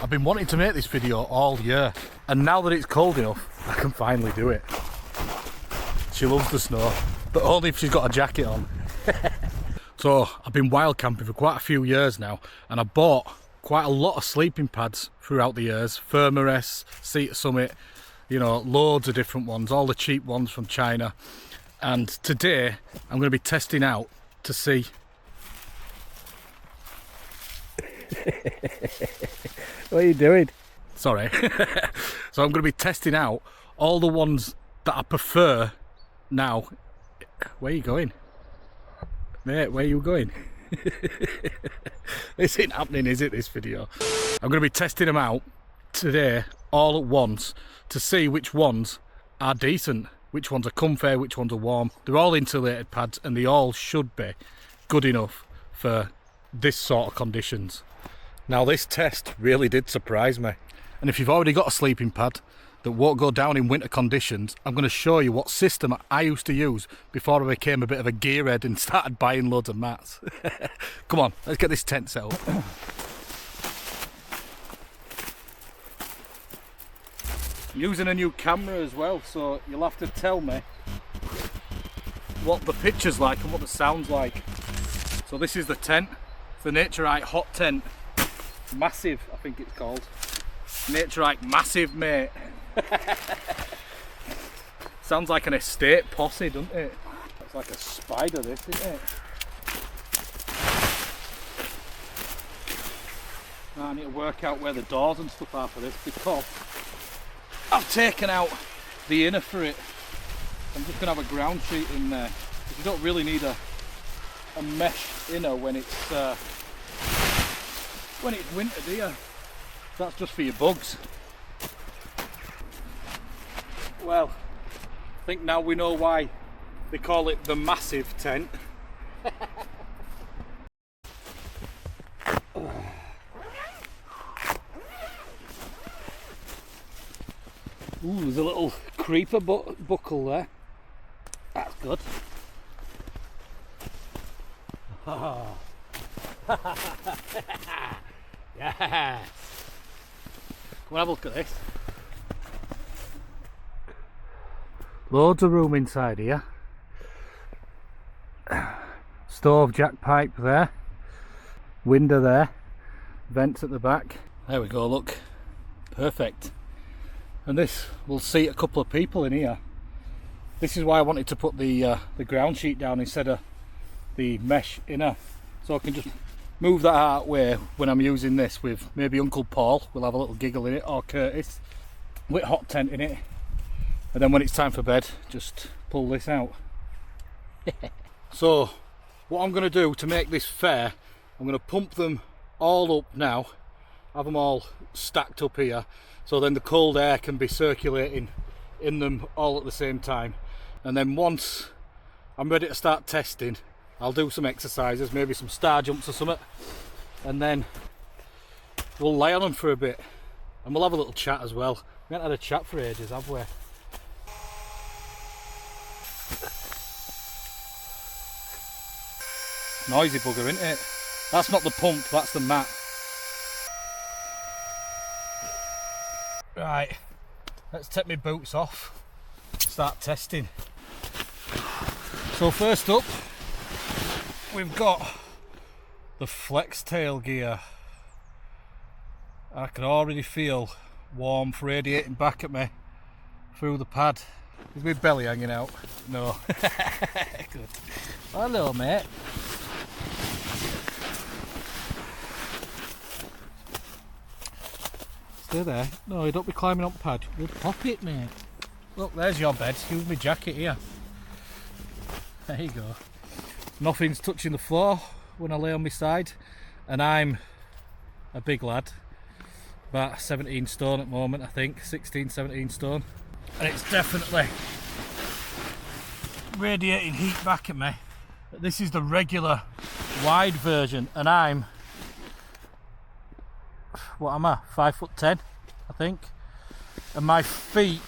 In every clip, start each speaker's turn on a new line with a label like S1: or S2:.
S1: I've been wanting to make this video all year, and now that it's cold enough, I can finally do it. She loves the snow, but only if she's got a jacket on. So I've been wild camping for quite a few years now, and I bought quite a lot of sleeping pads throughout the years. Thermarest, Seat Summit, you know, loads of different ones, all the cheap ones from China. And today I'm going to be testing out to see what are you doing? Sorry. So I'm going to be testing out all the ones that I prefer now. Where are you going? Mate, where are you going? This ain't happening, is it, this video? I'm going to be testing them out today all at once to see which ones are decent, which ones are comfy, which ones are warm. They're all insulated pads and they all should be good enough for this sort of conditions. Now this test really did surprise me. And if you've already got a sleeping pad that won't go down in winter conditions, I'm going to show you what system I used to use before I became a bit of a gearhead and started buying loads of mats. Come on, let's get this tent set up. I'm using a new camera as well, so you'll have to tell me what the picture's like and what the sound's like. So this is the tent. It's the Naturite hot tent. Massive, I think it's called. Naturite Massive, mate. Sounds like an estate posse, doesn't it? It's like a spider, this, isn't it? Now I need to work out where the doors and stuff are for this, because I've taken out the inner for it. I'm just going to have a ground sheet in there. You don't really need a mesh inner when it's winter, do you? That's just for your bugs. Well, I think now we know why they call it the Massive tent. Ooh, there's a little creeper buckle there. That's good. Oh. Yes. Come on, have a look at this. Loads of room inside here. Stove jack pipe there. Window there. Vents at the back. There we go, look. Perfect. And this will seat a couple of people in here. This is why I wanted to put the ground sheet down instead of the mesh inner. So I can just move that out of the way when I'm using this with maybe Uncle Paul. We'll have a little giggle in it, or Curtis, with hot tent in it. And then when it's time for bed, just pull this out. So what I'm going to do to make this fair, I'm going to pump them all up now, have them all stacked up here, so then the cold air can be circulating in them all at the same time. And then once I'm ready to start testing, I'll do some exercises, maybe some star jumps or something, and then we'll lay on them for a bit and we'll have a little chat as well. We haven't had a chat for ages, have we? Noisy bugger, isn't it? That's not the pump, that's the mat. Right, let's take my boots off, start testing. So first up, we've got the flex tail gear. I can already feel warmth radiating back at me through the pad. Is my belly hanging out? No. Good. Hello, mate. Stay there. No, you don't be climbing up pad. You'll pop it, mate. Look, there's your bed. Use my jacket here. There you go. Nothing's touching the floor when I lay on my side, and I'm a big lad, about 17 stone at the moment, I think, 16, 17 stone, and it's definitely radiating heat back at me. But this is the regular wide version, and I'm, what am I, 5'10", I think, and my feet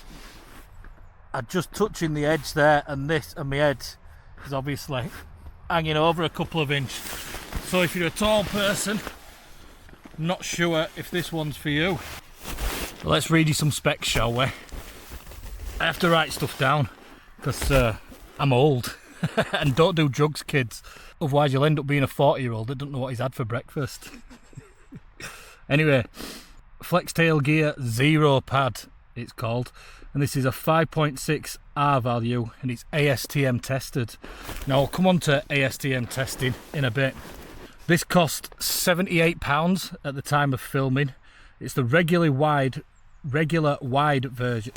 S1: are just touching the edge there, and this and my head is obviously hanging over a couple of inches. So if you're a tall person not sure if this one's for you. So let's read you some specs, shall we? I have to write stuff down because I'm old and don't do drugs, kids. Otherwise you'll end up being a 40-year-old that doesn't know what he's had for breakfast. Anyway, Flex Tail Gear Zero Pad it's called, and this is a 5.6 R value and it's ASTM tested. Now I'll come on to ASTM testing in a bit. This cost £78 at the time of filming. It's the regular wide version.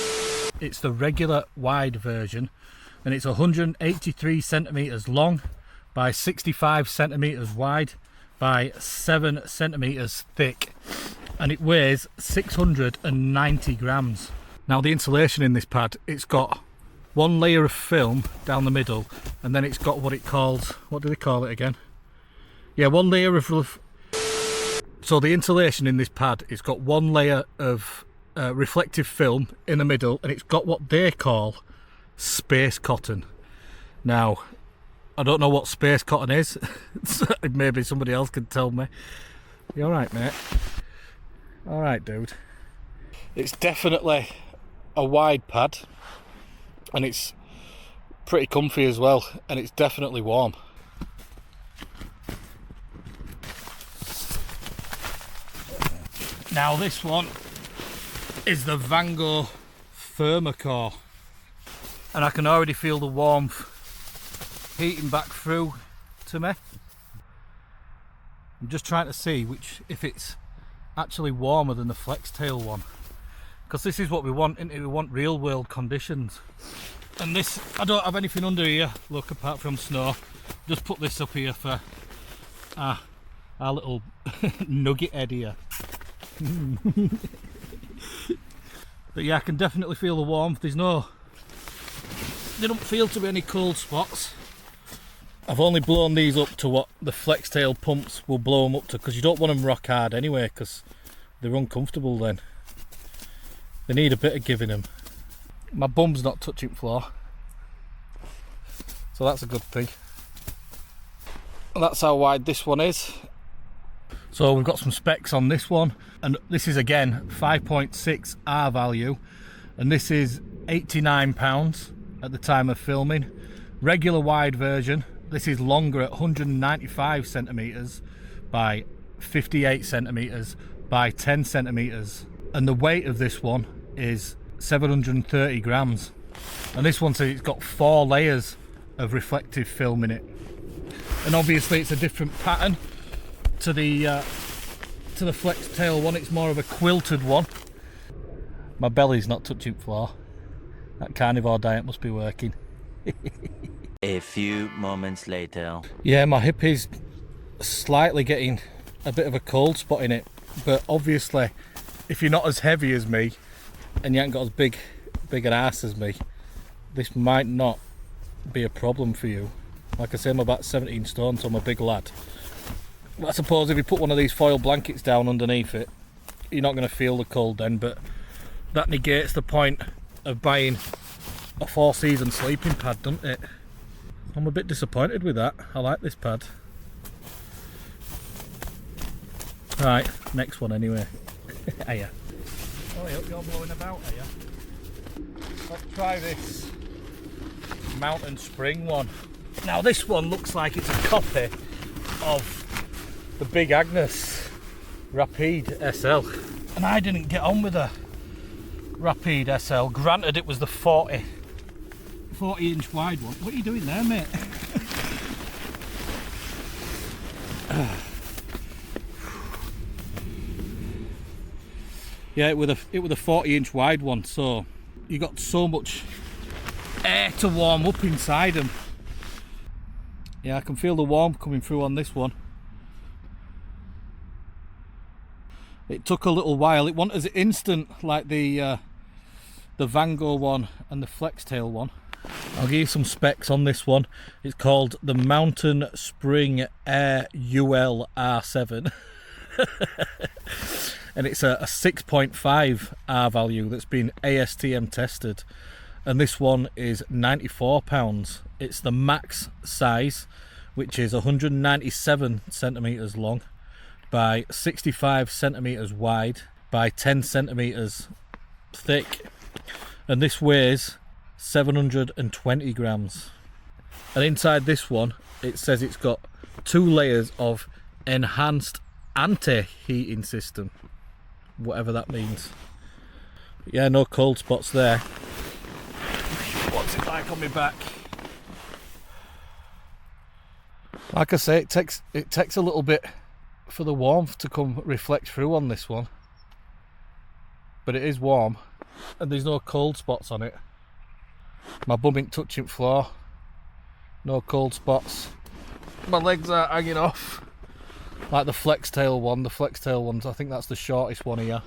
S1: It's the regular wide version, and it's 183 centimeters long by 65 centimeters wide by 7 centimeters thick, and it weighs 690 grams. Now the insulation in this pad, it's got one layer of film down the middle, and then it's got what it calls, what do they call it again? Yeah, one layer of, so the insulation in this pad, it's got one layer of reflective film in the middle, and it's got what they call space cotton. Now, I don't know what space cotton is. Maybe somebody else can tell me. You alright, mate? Alright, dude. It's definitely a wide pad, and it's pretty comfy as well, and it's definitely warm. Now this one is the Vango Thermocore, and I can already feel the warmth heating back through to me. I'm just trying to see if it's actually warmer than the Flex Tail one, because this is what we want, isn't it? We want real world conditions. And this, I don't have anything under here, look, apart from snow. Just put this up here for our little nugget head here. But yeah, I can definitely feel the warmth. There don't feel to be any cold spots. I've only blown these up to what the Flex Tail pumps will blow them up to, because you don't want them rock hard anyway, because they're uncomfortable then. They need a bit of giving them. My bum's not touching floor, so that's a good thing. And that's how wide this one is. So we've got some specs on this one, and this is again 5.6 R value, and this is £89 at the time of filming. Regular wide version, this is longer at 195 centimeters by 58 centimeters by 10 centimeters, and the weight of this one is 730 grams. And this one says it's got 4 layers of reflective film in it, and obviously it's a different pattern to the Flex Tail one. It's more of a quilted one. My belly's not touching floor. That carnivore diet must be working.
S2: A few moments later.
S1: Yeah, my hip is slightly getting a bit of a cold spot in it, but obviously if you're not as heavy as me and you haven't got as big an ass as me, this might not be a problem for you. Like I say, I'm about 17 stone, so I'm a big lad. I suppose if you put one of these foil blankets down underneath it, you're not going to feel the cold then, but that negates the point of buying a 4-season sleeping pad, doesn't it? I'm a bit disappointed with that. I like this pad. Right, next one anyway. Hiya. Oh, I hope you're blowing about, hiya. Let's try this Mountain Spring one. Now this one looks like it's a copy of the Big Agnes Rapide SL, and I didn't get on with the Rapide SL. Granted, it was the 40 inch wide one. What are you doing there, mate? Yeah, it was a 40 inch wide one, so you got so much air to warm up inside them. Yeah, I can feel the warmth coming through on this one. It took a little while. It wasn't as instant like the Vango one and the Flex Tail one. I'll give you some specs on this one. It's called the Mountain Spring Air UL R7. And it's a 6.5 R value that's been ASTM tested. And this one is £94. It's the max size, which is 197 centimeters long by 65 centimeters wide by 10 centimeters thick, and this weighs 720 grams. And inside this one it says it's got 2 layers of enhanced anti-heating system, whatever that means. But yeah, no cold spots there. What's it like on my back? Like I say, it takes a little bit for the warmth to come reflect through on this one, but it is warm and there's no cold spots on it. My bum ain't touching floor, no cold spots. My legs are hanging off like the flex tail one. The flex tail ones, I think that's the shortest one here.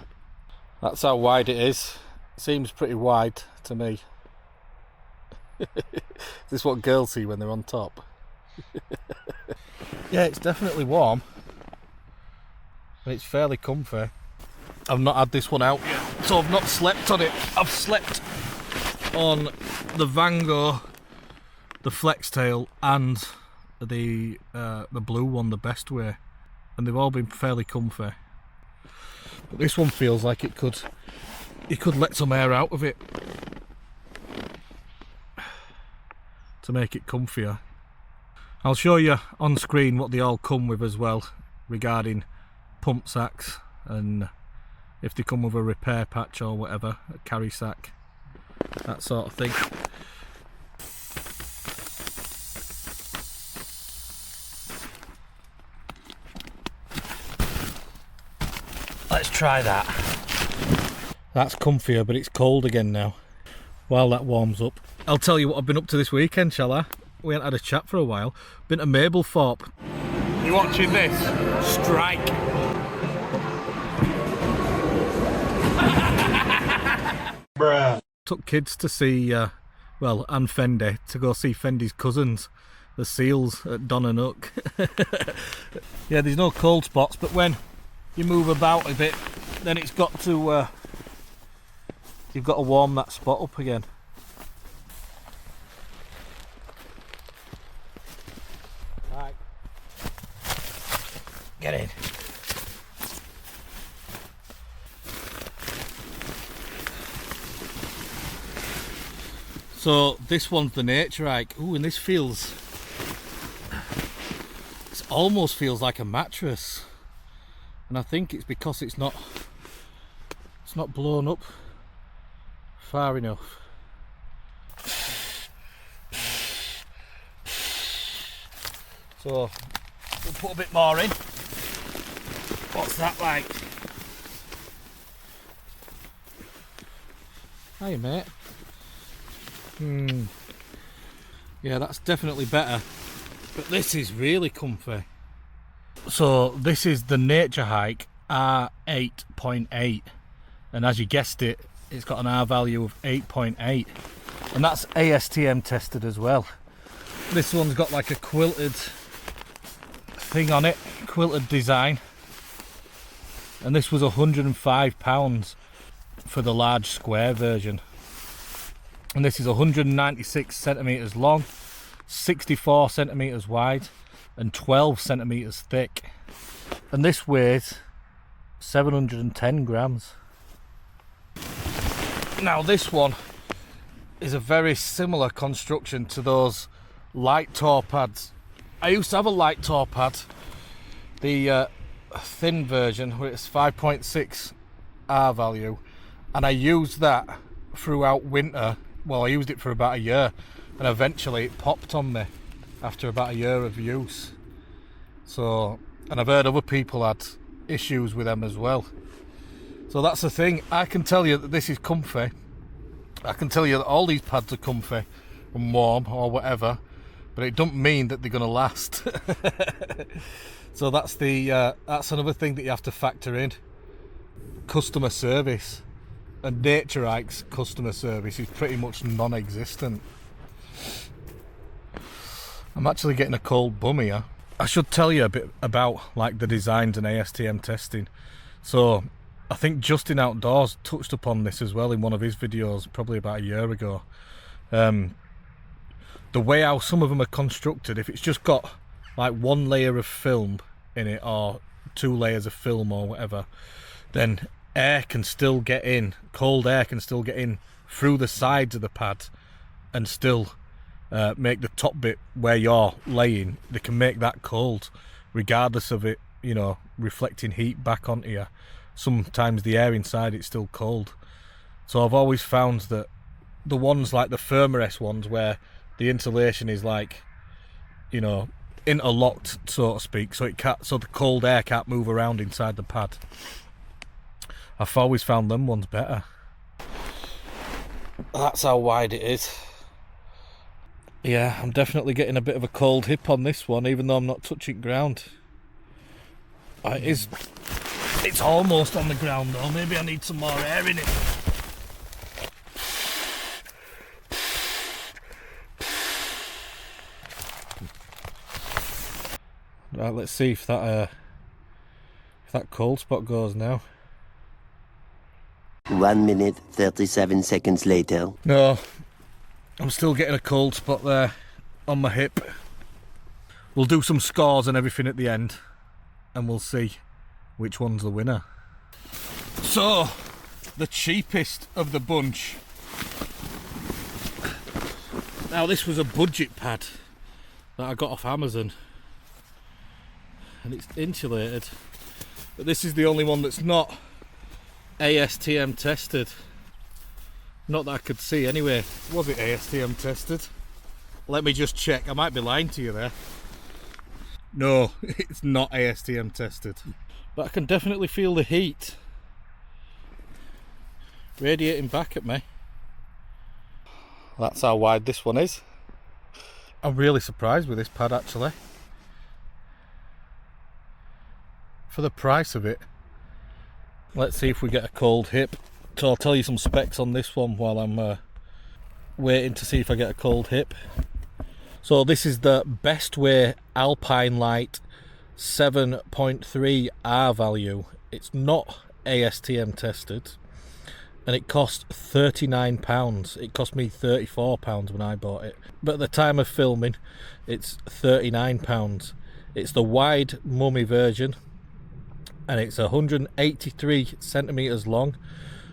S1: That's how wide it is. Seems pretty wide to me. Is this what girls see when they're on top? Yeah, it's definitely warm. And it's fairly comfy. I've not had this one out yet, so I've not slept on it. I've slept on the Vango, the flex tail, and the blue one, the Best Way, and they've all been fairly comfy. But this one feels like you could let some air out of it to make it comfier. I'll show you on screen what they all come with as well, regarding pump sacks, and if they come with a repair patch or whatever, a carry sack, that sort of thing. Let's try that. That's comfier, but it's cold again now. While that warms up, I'll tell you what I've been up to this weekend, shall I? We ain't had a chat for a while. Been to Mablethorpe. You watching this? Strike. Bruh. Took kids to see, well, and Fendi, to go see Fendi's cousins, the Seals at Donanook. Yeah, there's no cold spots, but when you move about a bit, then it's got to, you've got to warm that spot up again. Right. Get in. So this one's the nature hike. Ooh, and this feels, it almost feels like a mattress, and I think it's because it's not blown up far enough. So we'll put a bit more in. What's that like? Hey mate. Yeah, that's definitely better, but this is really comfy. So this is the Nature Hike R8.8, and as you guessed it, it's got an R value of 8.8, and that's ASTM tested as well. This one's got like a quilted thing on it, quilted design, and this was £105 for the large square version. And this is 196 centimeters long, 64 centimeters wide, and 12 centimeters thick. And this weighs 710 grams. Now this one is a very similar construction to those light tour pads. I used to have a light tour pad, the thin version, where it's 5.6 R value, and I used that throughout winter. Well, I used it for about a year, and eventually it popped on me after about a year of use. So, and I've heard other people had issues with them as well. So that's the thing. I can tell you that this is comfy. I can tell you that all these pads are comfy and warm or whatever, but it doesn't mean that they're going to last. So that's another thing that you have to factor in. Customer service. And Nature Hike's customer service is pretty much non-existent. I'm actually getting a cold bum here. I should tell you a bit about like the designs and ASTM testing. So I think Justin Outdoors touched upon this as well in one of his videos probably about a year ago. The way how some of them are constructed, if it's just got like one layer of film in it, or 2 layers of film or whatever, then air can still get in, cold air can still get in through the sides of the pad and still make the top bit where you're laying, they can make that cold regardless of it, you know, reflecting heat back onto you. Sometimes the air inside it's still cold. So I've always found that the ones like the Thermarest ones where the insulation is like, you know, interlocked, so to speak, so the cold air can't move around inside the pad, I've always found them ones better. That's how wide it is. Yeah, I'm definitely getting a bit of a cold hip on this one, even though I'm not touching ground. It's almost on the ground though. Maybe I need some more air in it. Right, let's see if that cold spot goes now.
S3: 1 minute 37 seconds later.
S1: No, I'm still getting a cold spot there on my hip. We'll do some scores and everything at the end, and we'll see which one's the winner. So, the cheapest of the bunch. Now, this was a budget pad that I got off Amazon, and it's insulated, but this is the only one that's not ASTM tested. Not that I could see anyway. Was it ASTM tested? Let me just check. I might be lying to you there. No, it's not ASTM tested. But I can definitely feel the heat radiating back at me. That's how wide this one is. I'm really surprised with this pad actually. For the price of it. Let's see if we get a cold hip. So I'll tell you some specs on this one while I'm waiting to see if I get a cold hip. So this is the Best Way Alpine Light 7.3 R value. It's not ASTM tested, and it cost £39. It cost me £34 when I bought it, but at the time of filming it's £39. It's the wide mummy version, and it's 183 centimeters long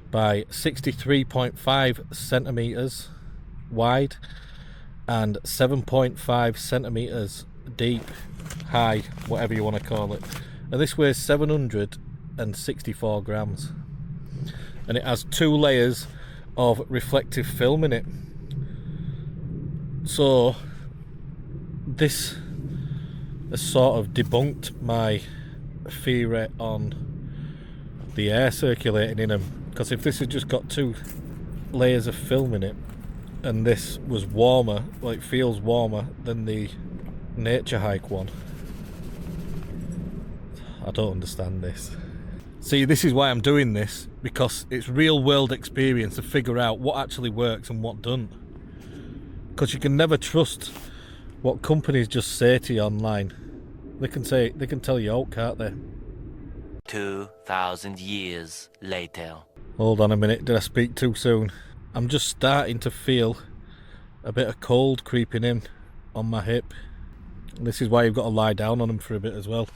S1: by 63.5 centimeters wide and 7.5 centimeters deep, high, whatever you want to call it. And this weighs 764 grams, and it has 2 layers of reflective film in it. So this has sort of debunked my theory on the air circulating in them, because if this had just got 2 layers of film in it and this was warmer, like feels warmer than the Nature Hike one, I don't understand this. See, this is why I'm doing this, because it's real world experience to figure out what actually works and what doesn't, because you can never trust what companies just say to you online. They can tell you out, can't they?
S2: 2,000 years later.
S1: Hold on a minute, did I speak too soon? I'm just starting to feel a bit of cold creeping in on my hip. This is why you've got to lie down on them for a bit as well.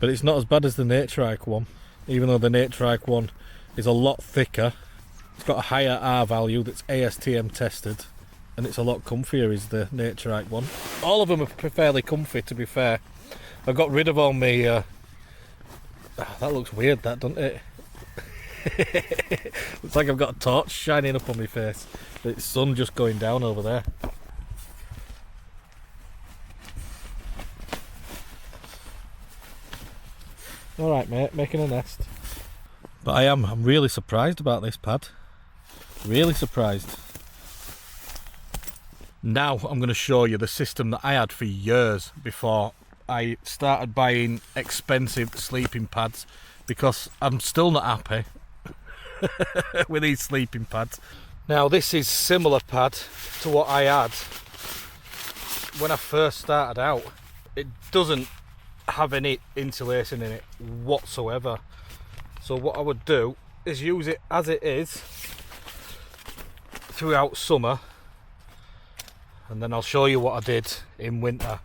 S1: But it's not as bad as the Nature Hike one, even though the Nature Hike one is a lot thicker. It's got a higher R value that's ASTM tested, and it's a lot comfier is the Nature Hike one. All of them are fairly comfy, to be fair. I've got rid of all my... that looks weird, that, doesn't it? Looks like I've got a torch shining up on my face. It's sun just going down over there. Alright mate, making a nest. But I'm really surprised about this pad. Really surprised. Now I'm going to show you the system that I had for years before I started buying expensive sleeping pads, because I'm still not happy with these sleeping pads. Now this is similar pad to what I had when I first started out. It doesn't have any insulation in it whatsoever. So what I would do is use it as it is throughout summer, and then I'll show you what I did in winter.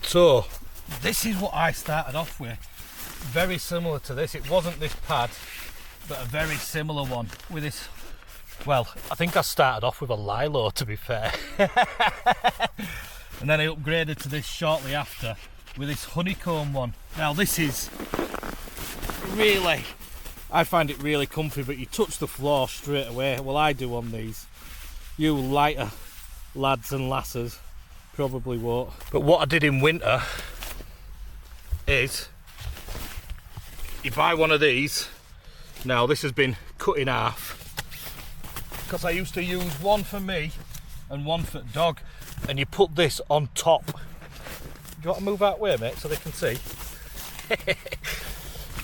S1: So this is what I started off with. Very similar to this. It wasn't this pad, but a very similar one with this. Well, I think I started off with a lilo, to be fair. And then I upgraded to this shortly after with this honeycomb one. Now this is really, I find it really comfy, but you touch the floor straight away. Well, I do on these. You lighter lads and lasses probably won't. But what I did in winter is, you buy one of these. Now this has been cut in half because I used to use one for me and one for dog, and you put this on top. Do you want to move out way, mate, so they can see?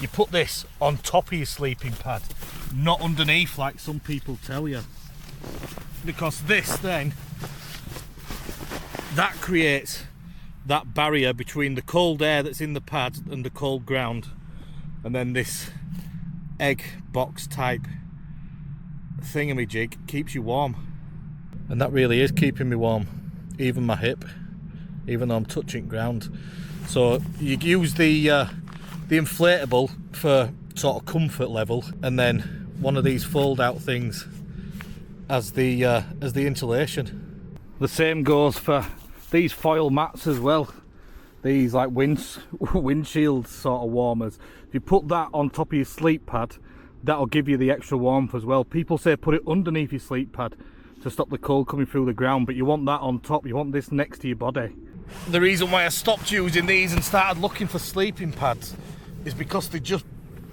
S1: You put this on top of your sleeping pad, not underneath like some people tell you, because this then, that creates that barrier between the cold air that's in the pad and the cold ground, and then this egg box type thingamajig keeps you warm. And that really is keeping me warm, even my hip, even though I'm touching ground. So you use the inflatable for sort of comfort level, and then one of these fold out things as the insulation. The same goes for these foil mats as well. These like windshield sort of warmers. If you put that on top of your sleep pad, that'll give you the extra warmth as well. People say put it underneath your sleep pad to stop the cold coming through the ground, but you want that on top. You want this next to your body. The reason why I stopped using these and started looking for sleeping pads is because they're just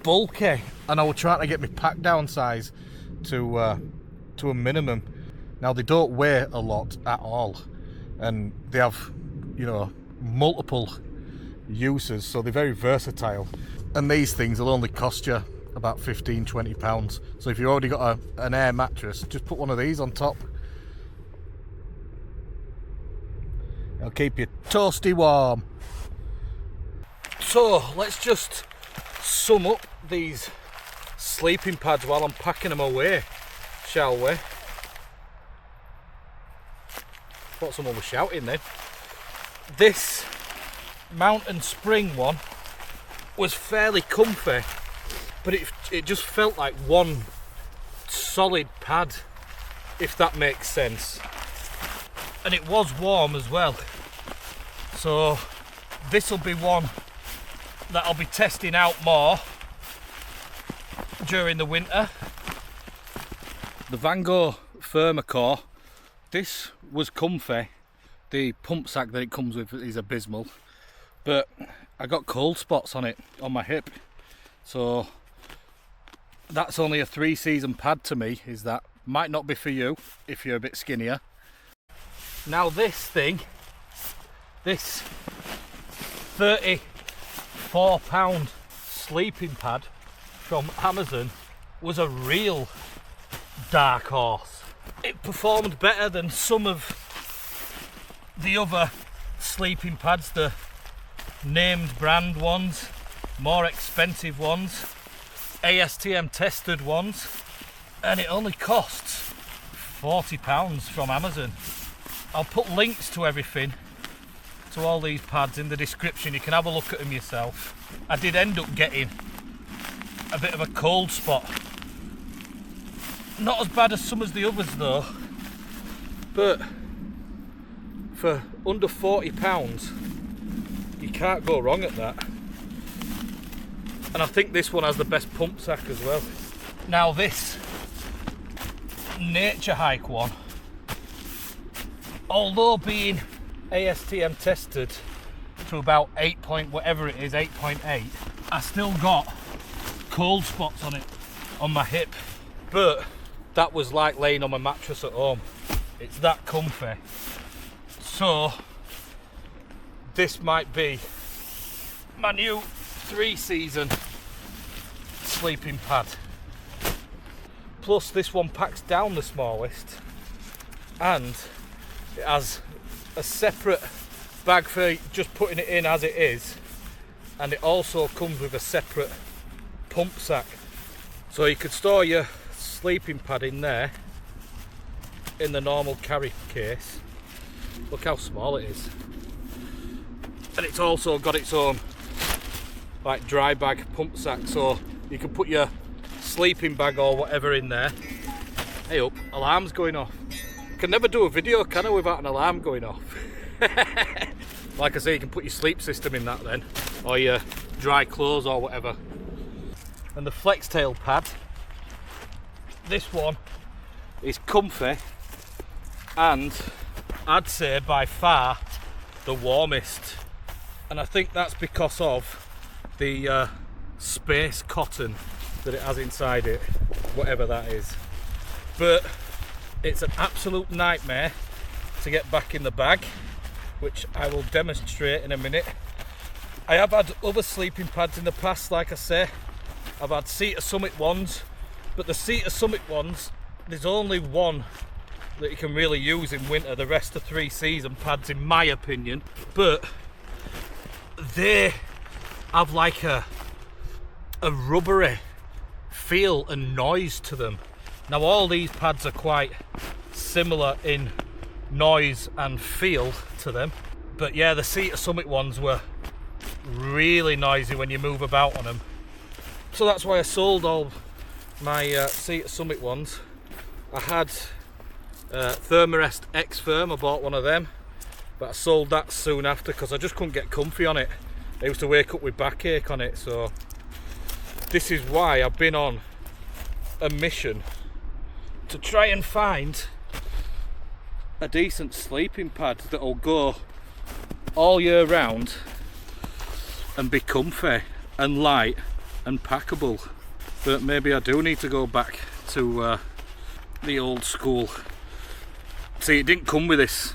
S1: bulky, and I was trying to get my pack down size to a minimum. Now they don't weigh a lot at all, and they have, you know, multiple uses, so they're very versatile. And these things will only cost you about £15–20. So if you've already got an air mattress, just put one of these on top. It'll keep you toasty warm. So let's just sum up these sleeping pads while I'm packing them away, shall we? Thought someone was shouting then. This Mountain Spring one was fairly comfy, but it just felt like one solid pad, if that makes sense. And it was warm as well. So this will be one that I'll be testing out more during the winter. The Van Gogh Thermocore, this was comfy. The pump sack that it comes with is abysmal, but I got cold spots on it, on my hip. So that's only a 3-season pad to me, is that. Might not be for you if you're a bit skinnier. Now this thing, this £34 sleeping pad from Amazon was a real dark horse. It performed better than some of the other sleeping pads, the named brand ones, more expensive ones, ASTM tested ones, and it only costs £40 from Amazon. I'll put links to everything, to all these pads, in the description. You can have a look at them yourself. I did end up getting a bit of a cold spot. Not as bad as some of the others though, but for under £40 you can't go wrong at that. And I think this one has the best pump sack as well. Now this Nature Hike one, although being ASTM tested to about 8 point whatever it is, 8.8, I still got cold spots on it, on my hip. But that was like laying on my mattress at home. It's that comfy. So this might be my new 3-season sleeping pad. Plus this one packs down the smallest, and it has a separate bag for just putting it in as it is, and it also comes with a separate pump sack, so you could store your sleeping pad in there in the normal carry case. Look how small it is. And it's also got its own like dry bag pump sack, so you can put your sleeping bag or whatever in there. Hey up, alarm's going off. Can never do a video, can I, without an alarm going off? Like I say, you can put your sleep system in that then, or your dry clothes or whatever. And the flex tail pad, this one is comfy and I'd say by far the warmest. And I think that's because of the space cotton that it has inside it, whatever that is. But it's an absolute nightmare to get back in the bag, which I will demonstrate in a minute. I have had other sleeping pads in the past, like I say. I've had Cedar Summit ones, but the Cedar Summit ones, there's only one that you can really use in winter. The rest are 3-season pads in my opinion, but they have like a rubbery feel and noise to them. Now all these pads are quite similar in noise and feel to them, but yeah, the Cedar Summit ones were really noisy when you move about on them. So that's why I sold all my Cedar Summit ones. I had Thermarest X Firm, I bought one of them, but I sold that soon after because I just couldn't get comfy on it. I used to wake up with backache on it, so this is why I've been on a mission to try and find a decent sleeping pad that'll go all year round and be comfy and light and packable. But maybe I do need to go back to the old school. See, it didn't come with this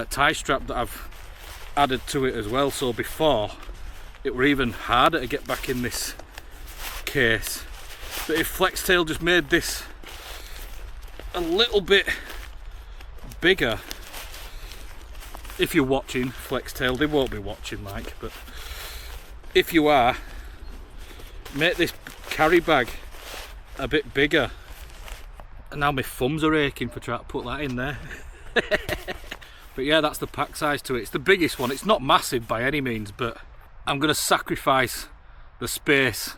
S1: tie strap that I've added to it as well, so before it were even harder to get back in this case. But if Flextail just made this a little bit bigger, if you're watching Flextail, they won't be watching like, but if you are, make this carry bag a bit bigger. And now my thumbs are aching for trying to put that in there. But yeah, that's the pack size to it. It's the biggest one. It's not massive by any means, but I'm going to sacrifice the space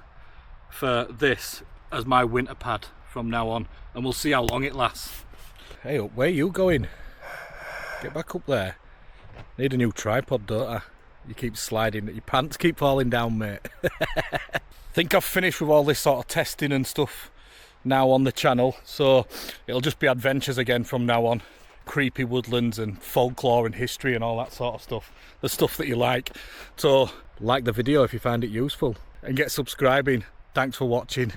S1: for this as my winter pad from now on, and we'll see how long it lasts. Hey up, where are you going? Get back up there. Need a new tripod, don't I? You keep sliding, your pants keep falling down, mate. Think I've finished with all this sort of testing and stuff now on the channel, so it'll just be adventures again from now on. Creepy woodlands and folklore and history and all that sort of stuff. The stuff that you like. So like the video if you find it useful, and get subscribing. Thanks for watching.